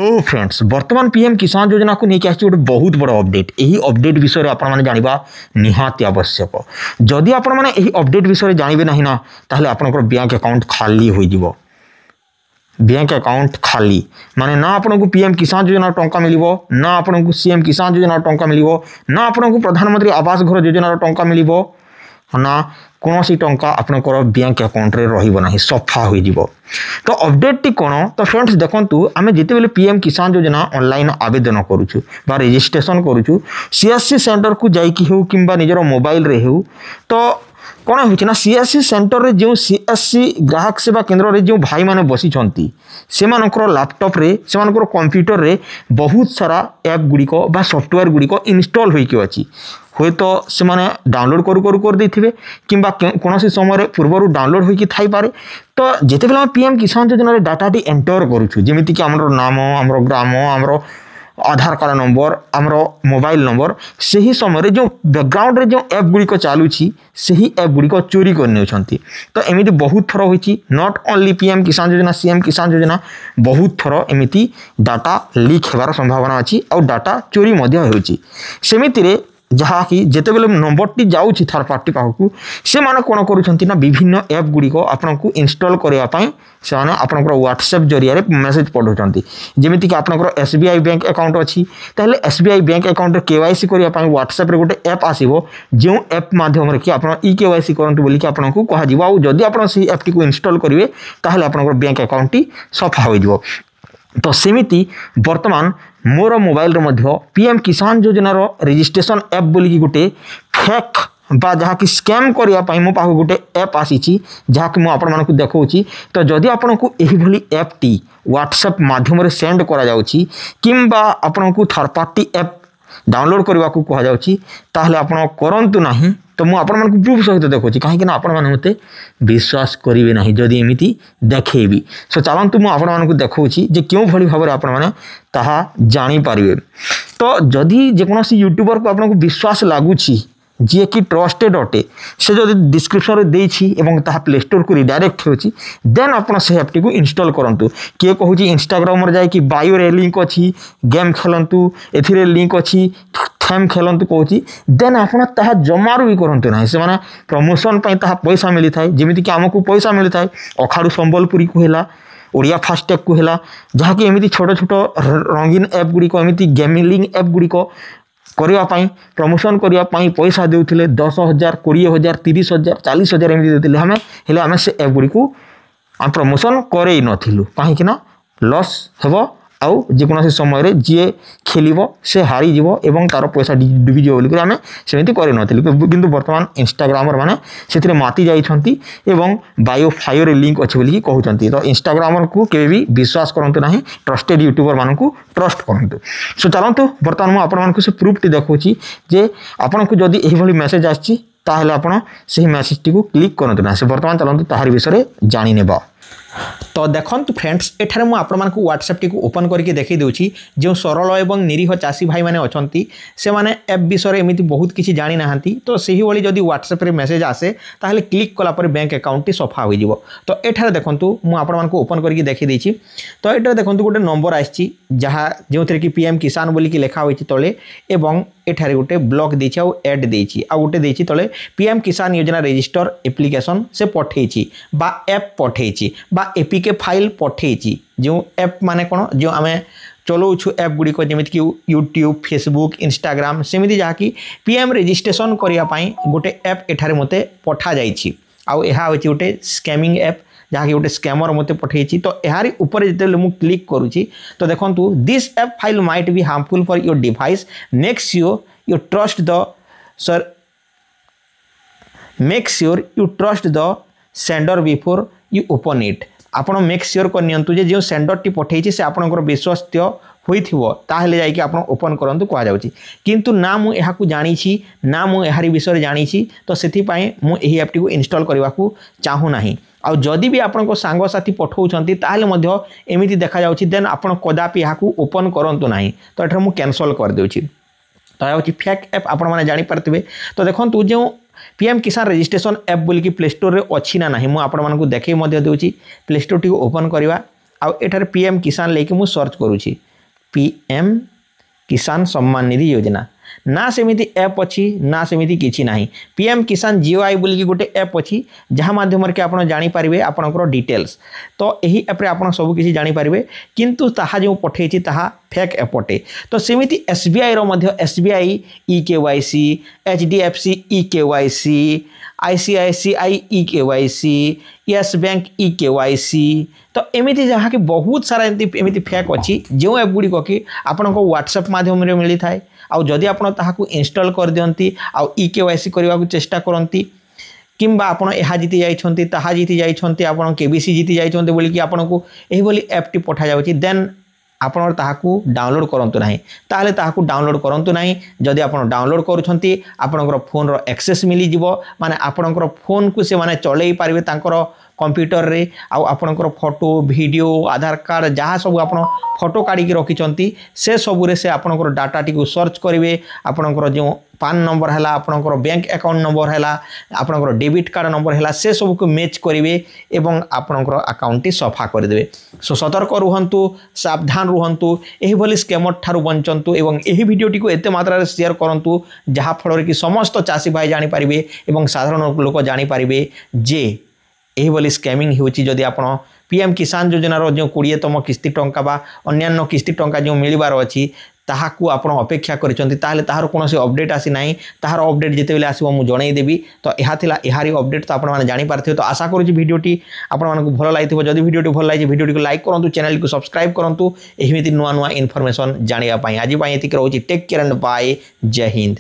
तो फ्रेंड्स वर्तमान पीएम किसान योजना को लेकिन आसी गोटे बहुत बड़ अपडेट। यही अपडेट विषय आप जाना निहाती आवश्यक। जदि आपण मैंने यही अपडेट विषय जानवे ना ना ताहले आपनकर बैंक अकाउंट खाली हो बैंक अकाउंट खाली माने ना आपन को पीएम किसान योजना टंका मिलिबो ना आपन को सीएम किसान योजना टंका मिलिबो ना आपन को प्रधानमंत्री आवास घर योजना टंका मिलिबो ना कौन सी टंका आपनकर बैंक अकाउंट रे रहिबो नाही सफा होई जिवो। तो अपडेट टी कोन तो फ्रेंड्स देखंतु आमे जेते बेले पीएम किसान योजना ऑनलाइन आवेदन करूछु बा रजिस्ट्रेशन करूछु सीएससी सेंटर को जाई कि हो किंबा निजरो मोबाइल रे हो तो कौन हो सीएससी सेंटर रे जो सीएससी ग्राहक सेवा केंद्र रे जो भाई माने बसी छंती से मानकर लैपटॉप रे से मानकर कंप्यूटर रे बहुत सारा ऐप गुड़िको बा सॉफ्टवेयर गुड़िको इंस्टॉल होइके अछि हुए तो से माने डाउनलोड कर देथिबे किंबा कौन सी समय पूर्व डाउनलोड होइके थाई पारे। तो जेते बेला पीएम किसान योजना रे डाटा टी एंटर करूछु जेमिति कि हमरो नाम हमरो ग्राम हमरो आधार कार्ड नंबर आमरो मोबाइल नंबर से ही समय जो बैकग्राउंड रे जो ऐप गुड़ी को चालू छी से ही ऐप गुड़ी को चोरी कर नेउछंती। तो एमिति बहुत थर होईची नॉट ओनली पीएम किसान योजना सीएम किसान योजना बहुत थर एमिति डाटा लीक हेबार संभावना अछि और डाटा चोरी मध्य होईची। सेमिति रे जहाँ कि जिते बेले नंबर टी जाउछि थर्ड पार्टी पाखकू से माने कोन करूछंती ना विभिन्न ऐप गुड़ी को आपनको इंस्टॉल करिया पई से माने आपनकर व्हाट्सएप जरिया रे मैसेज पढौछंती जेमिति कि आपनकर एसबीआई बैंक अकाउंट अछि ताले एसबीआई बैंक अकाउंट रे केवाईसी करिया पई व्हाट्सएप रे गोटे ऐप आसीबो जो ऐप माध्यम रे कि आपन ई केवाईसी करंतु बोली कि आपनको कहा जिवो आ जदि आपन से ऐप टी को इंस्टॉल करिवे ताले आपनकर बैंक अकाउंट टी सफा होई जिवो। तो सेमिति वर्तमान मोर मोबाइल रे मध्य पीएम किसान योजना रो रजिस्ट्रेशन ऐप बोली कि गोटे फेक बा जहाँ कि स्कैम करिया पई मो पाखु गोटे ऐप आसीची जहाँ कि मो आपण मानकु देखौची। तो जदि आपनकु एही भली ऐप टी व्हाट्सएप माध्यम रे सेंड करा जाउची किंबा आपनकु थर्ड पार्टी ऐप डाउनलोड करबा को कहा जाउची ताहले आपण करंतु नाही। तो मु आपण मानकु प्रूफ सहित देखौची काहे कि ना आपण माने मते विश्वास करिवे नाही जदि एमिति देखैबी। सो चलंतु मु आपण मानकु देखौची जे क्यों भली भाबरे आपण माने ताहा जानि पारिबे। तो जदि जे कोनोसी यूट्यूबर को आपनको विश्वास लागुची जे कि ट्रस्टेड अटे से जदि डिस्क्रिप्शन रे देछि एवं ताहा प्ले स्टोर को रिडायरेक्ट होछि देन आपण से ऐप टी को इंस्टॉल करंतु। के कहूची इंस्टाग्राम रे जाय कि बायो रे लिंक अछि गेम खेलंतु एथिरे लिंक अछि थेम खेलंतु कहूची देन आपण ताहा जमारू भी करंतु नाही से माने प्रमोशन पई ताहा पैसा मिली थाए जेमिति कि हमकु पैसा मिली थाए अखाडू संबलपुरी को हेला ओडिया फास्टैग को हेला जहाँ कि एमिति छोट छोट रंगीन ऐप गुड़ी को एमिति गेमिंग ऐप गुड़ी को करिया पाई प्रमोशन करिया पाई पैसा देउथिले 10,000 20,000 30,000 40,000 एमिति देउथिले हमें हेले हमें से ऐप गुड़ी को हम प्रमोशन करे नथिलु काहे कि ना लॉस हेबो आउ जेकोसी समय जी खेलिबो से हारी जीवो एवं तार पैसा डुबी जीवो बोली आमे सेमिति करे नथिलु किंतु वर्तमान इंस्टाग्रामर माने सेथिरे माती जाइछंती एवं बायो फायर लिंक अछि बोली कहउछंती। तो इंस्टाग्रामर को केबे भी विश्वास करंतु नाही ट्रस्टेड यूट्यूबर मानकु ट्रस्ट करंतु। सो चलंतु वर्तमान मु आपण मानकु से प्रूफ टी देखौची जे आपनकु जदी एही भली मेसेज आछि ताहले आपण सेही मेसेज टी को क्लिक करंतु ना। से वर्तमान चलंतु ताहार विषय जानि नेबा। तो देखंतु फ्रेंड्स एठारे मु आपण मानकु व्हाट्सएप टी को ओपन करके देखै देउची जो सरल एवं निरीह चासी भाई माने अछंती से माने ऐप विषय एमिति बहुत किछि जानि नाहंती। तो सेही वली जदी व्हाट्सएप रे मेसेज आसे ताहले क्लिक कला पर बैंक अकाउंट टी सफा होई जिवो। तो एठारे देखंतु मु आपण मानकु ओपन करके देखै देछि। तो एठारे देखंतु गोटे नंबर आछि जहा जोथरे कि पीएम किसान बोली कि लेखा होइछि तळे एवं एठारे गोटे ब्लॉक देछि आ ऐड देछि आ गोटे देछि तळे पीएम किसान योजना रजिस्टर एप्लिकेशन से पठेछि बा ऐप पठेछि बा एपीके फाइल पठेछि जो ऐप माने कोन जो आमे चलाउछु ऐप गुड़ी को जेमिति कि यूट्यूब फेसबुक इंस्टाग्राम सेमिति जहाँ कि पीएम रजिस्ट्रेशन करिया पाई गोटे ऐप एठारे मते पठा जाइछि आ एहा होछि गोटे स्कैमिंग ऐप जहाँ कि गोटे स्कैमर मते पठेछि। तो एहारी ऊपर जते मु क्लिक करूछि तो देखंतु this app file might be harmful for your device next you trust the sir make sure you trust the sender before you open it. आपण मेक श्योर करनियंतु जे जो सेंडर टी पठेछि से आपनकर विश्वस्त होइथिबो ताहले जाई कि आपण ओपन करंतु कहा जाउछि किंतु ना मु एहा को जानिछि ना मु एहारी विषय जानिछि। तो सेथि पई मु एही ऐप टी को इंस्टॉल करबा को चाहू नाही। आ जदि भी आपण को सांग साथी पठौछंती ताहले मध्य एमिति देखा जाउछि देन आपण कदापि एहा को ओपन करंतु नाही। तो एठर मु कैंसल कर देउछि। तो होछि फेक ऐप आपण माने जानि परथिबे। तो देखंतु जो पीएम किसान रजिस्ट्रेशन ऐप बोली कि प्ले स्टोर रे अछि ना नाही मु आपण मानकु देखै मध्य देउछि। प्ले स्टोर टी को ओपन करबा आ एठार पीएम किसान लेके मु सर्च करूछि पीएम किसान सम्मान निधि योजना ना सेमिति ऐप अच्छी ना सेमिति किछि नाही पीएम किसान जीओआई बोली गोटे ऐप अच्छी जहाँ माध्यम के आप जानीपारे आपंकर डिटेल्स तो यही ऐप्रे आप सब किसी जानीपारे किंतु ताहा जो पठेछि ताहा फेक ऐप अटे तो सेमिति एसबीआई रो मध्य SBI EKYC HDFC EKYC ICICI EKYC Yes Bank EKYC तो एमिति जहाँ कि बहुत सारा एमिति फेक अच्छी जो ऐप गुड़ी कि आपण व्हाट्सएप माध्यम मिली थाए आउ जदि आपण ताहाकू इंस्टॉल कर दियंती आउ EKYC करने को चेष्टा करती किंबा आपण एहा जीति जाइछंती ताहा जीति जाइछंती आपण KBC जीति जाइछंती बोली कि आपण को एही बोली ऐप टी पठा जाउची देन आपण ताहाकू डाउनलोड करंतु नाही ताहले ताहाकू डाउनलोड करंतु नाही जदि आपण डाउनलोड करूछंती आपणकर फोन रो एक्सेस मिली जिवो माने आपणकर फोन को से माने चलै पारिबे तांकर कंप्यूटर रे आउ आपणकर फोटो वीडियो आधार कार्ड जहाँ सब आप फोटो काढ़ी रखिंट से सबुरे से आपणकर डाटा टी सर्च करेंगे आपणकर जो पान नंबर है आपणकर बैंक अकाउंट नंबर है आपणकर डेबिट कार्ड नंबर है से सब को मैच करेंगे एवं आपणकर अकाउंट टी सफा करदे सो सतर्क रुहंतु सावधान रुहंतु एही भली स्कैमर ठारू बंचंतु एवं एही वीडियोटी को एते मात्रा रे शेयर करंतु जहाँ फल कि समस्त चाषी भाई जानी पारिबे एवं साधारण लोक जानी पारिबे जे एही भली स्कैमिंग होची जदि आपण पीएम किसान योजना रो जो 20तम किस्ती टंका बा अन्यान्य किस्ती टंका जो मिलबार अछि ताहाकू आपण अपेक्षा करिसंती ताहले ताहार कोनोसी अपडेट आसी नाही ताहार अपडेट जेते बेले आसीबो मु जणाई देबी तो एहा थिला एहारी अपडेट तो आपण माने जानि पारथिबो तो आशा करूची वीडियोटी आपण मानकु भलो लागिथिबो जदि वीडियोटी भलो लागि वीडियोटी को लाइक करंतु चैनल को सब्सक्राइब करंतु एहिमिति नुवा नुवा इन्फॉर्मेशन जानिया पई आजि पई एतिक रहउची टेक केयर एंड बाय जय हिंद।